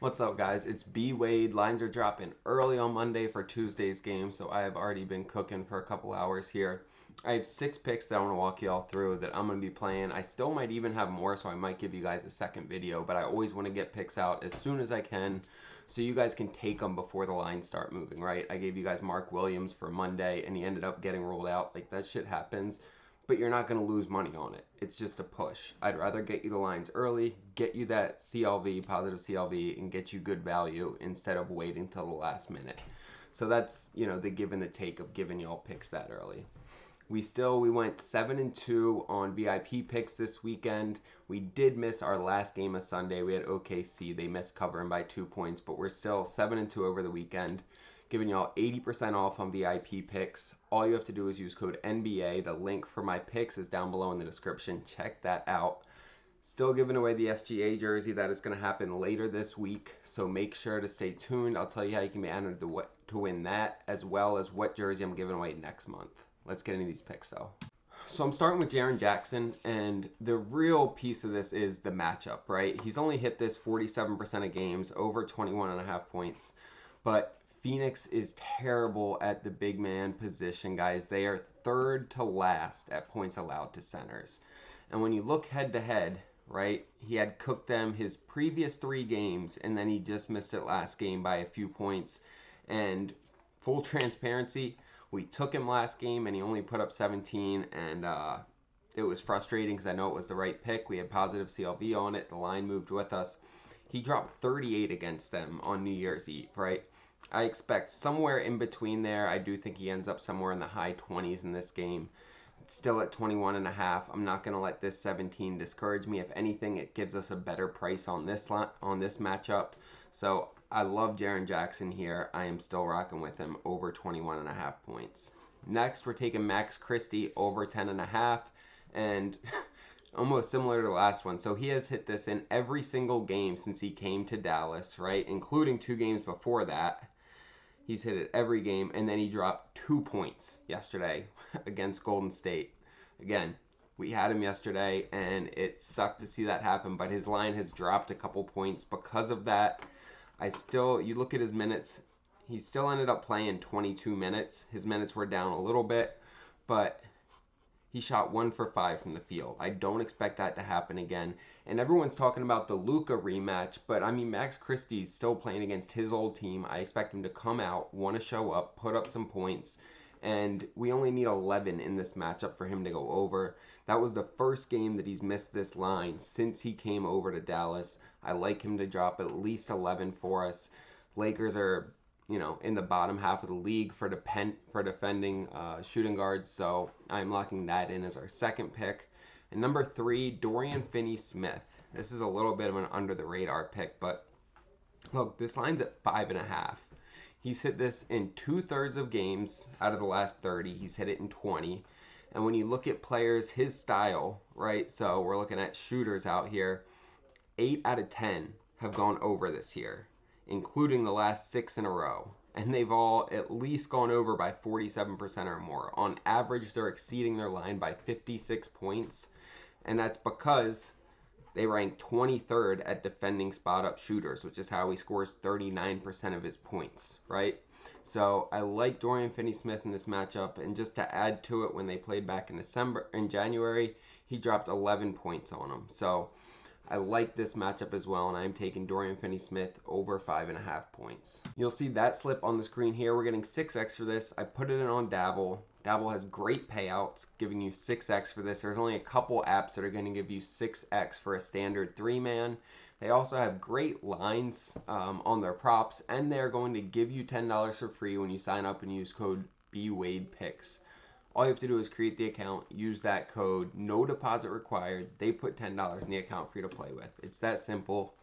What's up, guys? It's B Wade. Lines are dropping early on Monday for Tuesday's game, so I have already been cooking for a couple hours here. I have 6 picks that I want to walk you all through that I'm going to be playing. I still might even have more, so I might give you guys a second video, but I always want to get picks out as soon as I can so you guys can take them before the lines start moving, right? I gave you guys Mark Williams for Monday, and he ended up getting rolled out. Like, that shit happens, but you're not going to lose money on it. It's just a push. I'd rather get you the lines early, get you that CLV, positive CLV, and get you good value instead of waiting till the last minute. So that's, the give and the take of giving y'all picks that early. We went 7-2 on VIP picks this weekend. We did miss our last game of Sunday. We had OKC. They missed covering by 2 points, but we're still 7-2 over the weekend, giving y'all 80% off on VIP picks. All you have to do is use code NBA. The link for my picks is down below in the description. Check that out. Still giving away the SGA jersey. That is going to happen later this week, so make sure to stay tuned. I'll tell you how you can be entered to win that, as well as what jersey I'm giving away next month. Let's get into these picks, though. So I'm starting with Jaren Jackson, and the real piece of this is the matchup, right? He's only hit this 47% of games, over 21.5 points, but Phoenix is terrible at the big man position, guys. They are third to last at points allowed to centers. And when you look head to head, right, he had cooked them his previous 3 games, and then he just missed it last game by a few points. And full transparency, we took him last game and he only put up 17, and it was frustrating because I know it was the right pick. We had positive CLV on it. The line moved with us. He dropped 38 against them on New Year's Eve, right? I expect somewhere in between there. I do think he ends up somewhere in the high 20s in this game. It's still at 21.5. I'm not going to let this 17 discourage me. If anything, it gives us a better price on this matchup. So I love Jaren Jackson here. I am still rocking with him over 21.5 points. Next, we're taking Max Christie over 10.5, and almost similar to the last one. So he has hit this in every single game since he came to Dallas, right? Including 2 games before that. He's hit it every game, and then he dropped 2 points yesterday against Golden State. Again, we had him yesterday, and it sucked to see that happen, but his line has dropped a couple points because of that. You look at his minutes, he still ended up playing 22 minutes. His minutes were down a little bit, but he shot 1 for 5 from the field. I don't expect that to happen again. And everyone's talking about the Luka rematch, but I mean, Max Christie's still playing against his old team. I expect him to come out, want to show up, put up some points, and we only need 11 in this matchup for him to go over. That was the first game that he's missed this line since he came over to Dallas. I like him to drop at least 11 for us. Lakers are in the bottom half of the league for defending shooting guards, so I'm locking that in as our second pick. And number 3, Dorian Finney-Smith. This is a little bit of an under-the-radar pick, but look, this line's at 5.5. He's hit this in 2/3 of games out of the last 30. He's hit it in 20. And when you look at players his style, right, so we're looking at shooters out here, 8 out of 10 have gone over this year, including the last 6 in a row. And they've all at least gone over by 47% or more. On average, they're exceeding their line by 56 points. And that's because they rank 23rd at defending spot-up shooters, which is how he scores 39% of his points, right? So I like Dorian Finney-Smith in this matchup. And just to add to it, when they played back in January, he dropped 11 points on them. So I like this matchup as well, and I'm taking Dorian Finney-Smith over 5.5 points. You'll see that slip on the screen here. We're getting 6x for this. I put it in on Dabble. Dabble has great payouts, giving you 6x for this. There's only a couple apps that are going to give you 6x for a standard 3-man. They also have great lines on their props, and they're going to give you $10 for free when you sign up and use code BWadePicks. All you have to do is create the account, use that code, no deposit required. They put $10 in the account for you to play with. It's that simple.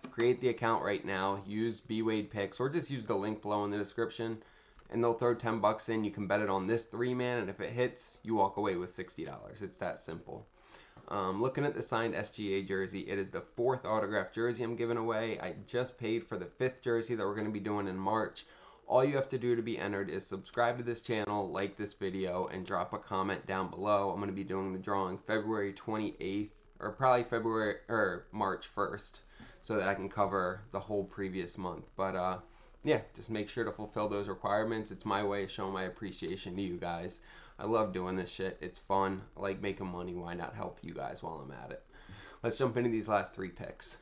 Create the account right now, use BWadePicks, or just use the link below in the description, and they'll throw 10 bucks in. You can bet it on this 3-man, and if it hits, you walk away with $60. It's that simple. Looking at the signed SGA jersey, it is the 4th autographed jersey I'm giving away. I just paid for the 5th jersey that we're going to be doing in March. All you have to do to be entered is subscribe to this channel, like this video, and drop a comment down below. I'm going to be doing the drawing February 28th, or probably March 1st. so that I can cover the whole previous month. But yeah, just make sure to fulfill those requirements. It's my way of showing my appreciation to you guys. I love doing this shit. It's fun. I like making money. Why not help you guys while I'm at it? Let's jump into these last 3 picks.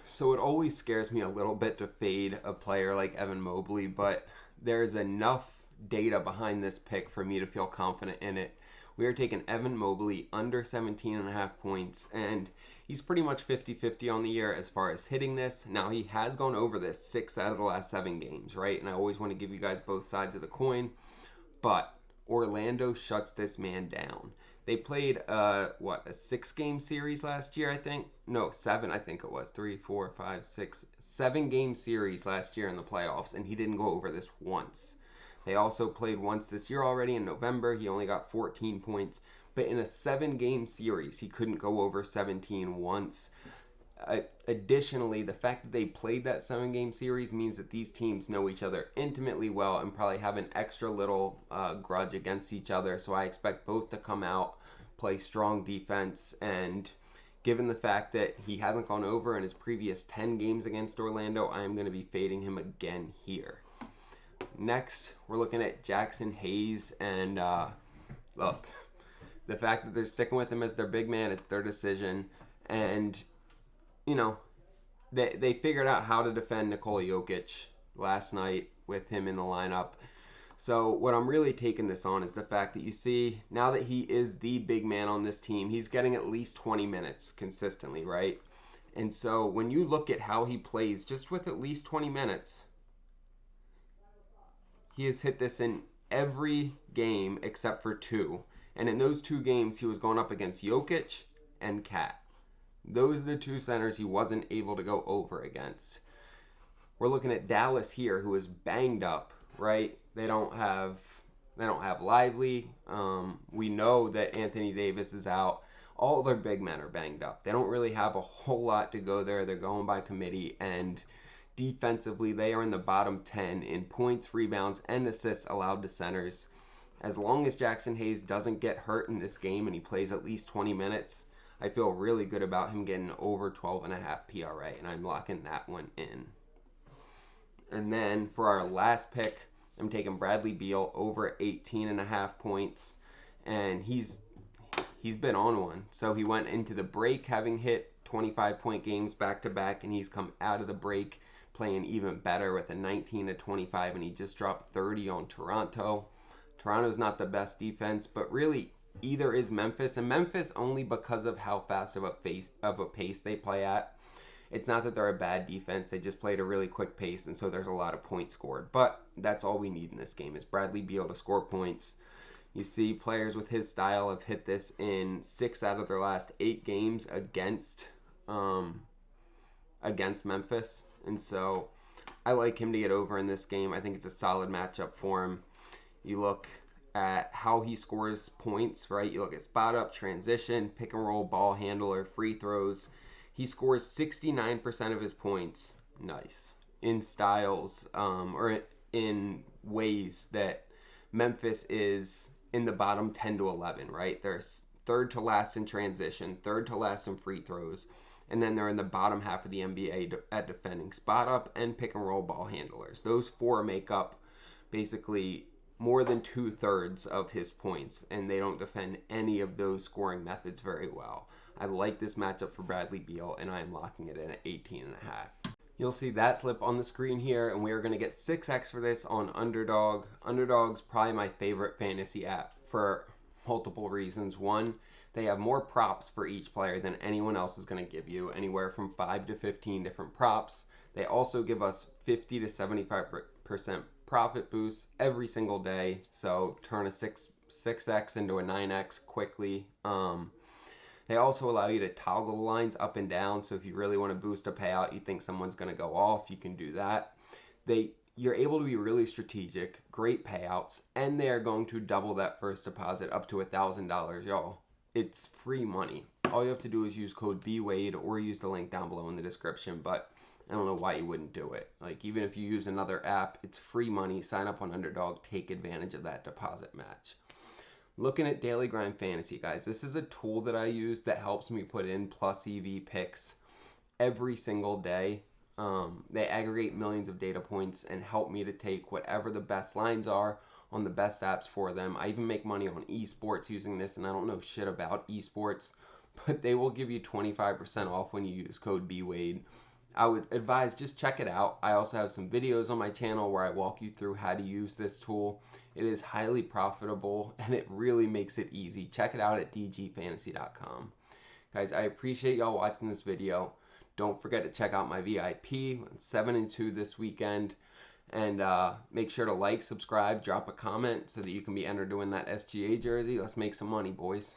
So it always scares me a little bit to fade a player like Evan Mobley, but there's enough data behind this pick for me to feel confident in it. We are taking Evan Mobley under 17.5 points, and he's pretty much 50-50 on the year as far as hitting this. Now, he has gone over this 6 out of the last 7 games, right? And I always want to give you guys both sides of the coin, but Orlando shuts this man down. They played a 6-game series last year, I think. No, 7, I think it was. 3, 4, 5, 6, 7-game series last year in the playoffs, and he didn't go over this once. They also played once this year already in November. He only got 14 points. But in a 7-game series, he couldn't go over 17 once. Additionally, the fact that they played that 7-game series means that these teams know each other intimately well and probably have an extra little grudge against each other. So I expect both to come out, play strong defense, and given the fact that he hasn't gone over in his previous 10 games against Orlando, I am going to be fading him again here. Next, we're looking at Jackson Hayes, and look, the fact that they're sticking with him as their big man, it's their decision, and you know, they figured out how to defend Nikola Jokic last night with him in the lineup. So what I'm really taking this on is the fact that you see, now that he is the big man on this team, he's getting at least 20 minutes consistently, right? And so when you look at how he plays just with at least 20 minutes, he has hit this in every game except for 2. And in those 2 games, he was going up against Jokic and Cat. Those are the 2 centers he wasn't able to go over against. We're looking at Dallas here, who is banged up, right? They don't have Lively. We know that Anthony Davis is out. All their big men are banged up. They don't really have a whole lot to go there. They're going by committee, and defensively, they are in the bottom 10 in points, rebounds, and assists allowed to centers. As long as Jackson Hayes doesn't get hurt in this game and he plays at least 20 minutes, I feel really good about him getting over 12.5 PRA, and I'm locking that one in. And then for our last pick, I'm taking Bradley Beal over 18.5 points, and he's been on one. So he went into the break having hit 25-point games back-to-back, and he's come out of the break playing even better with a 19-25, and he just dropped 30 on Toronto. Toronto's not the best defense, but really either is Memphis, and Memphis only because of how fast of a pace they play at. It's not that they're a bad defense, they just played a really quick pace, and so there's a lot of points scored. But that's all we need in this game is Bradley Beal to score points. You see players with his style have hit this in 6 out of their last 8 games against Memphis, and so I like him to get over in this game. I think it's a solid matchup for him. You look at how he scores points, right? You look at spot up, transition, pick and roll, ball handler, free throws. He scores 69% of his points, nice, in styles or in ways that Memphis is in the bottom 10 to 11, right? They're third to last in transition, third to last in free throws, and then they're in the bottom half of the NBA at defending spot up and pick and roll ball handlers. Those 4 make up basically more than 2/3 of his points, and they don't defend any of those scoring methods very well. I like this matchup for Bradley Beal, and I am locking it in at 18.5. You'll see that slip on the screen here, and we are going to get 6x for this on Underdog. Underdog's probably my favorite fantasy app for multiple reasons. One, they have more props for each player than anyone else is going to give you, anywhere from 5 to 15 different props. They also give us 50 to 75% profit boosts every single day, so turn a 6x into a 9x quickly. They also allow you to toggle the lines up and down, so if you really want to boost a payout, you think someone's going to go off, you can do that. You're able to be really strategic, great payouts, and they are going to double that first deposit up to $1,000, y'all. It's free money. All you have to do is use code BWADE or use the link down below in the description, but I don't know why you wouldn't do it. Like, even if you use another app, it's free money. Sign up on Underdog, take advantage of that deposit match. Looking at Daily Grind Fantasy, guys, this is a tool that I use that helps me put in plus EV picks every single day. They aggregate millions of data points and help me to take whatever the best lines are on the best apps for them. I even make money on esports using this, and I don't know shit about esports, but they will give you 25% off when you use code BWADE. I would advise just check it out. I also have some videos on my channel where I walk you through how to use this tool. It is highly profitable and it really makes it easy. Check it out at dgfantasy.com. Guys, I appreciate y'all watching this video. Don't forget to check out my VIP, 7-2 this weekend. And make sure to like, subscribe, drop a comment so that you can be entered to win that SGA jersey. Let's make some money, boys.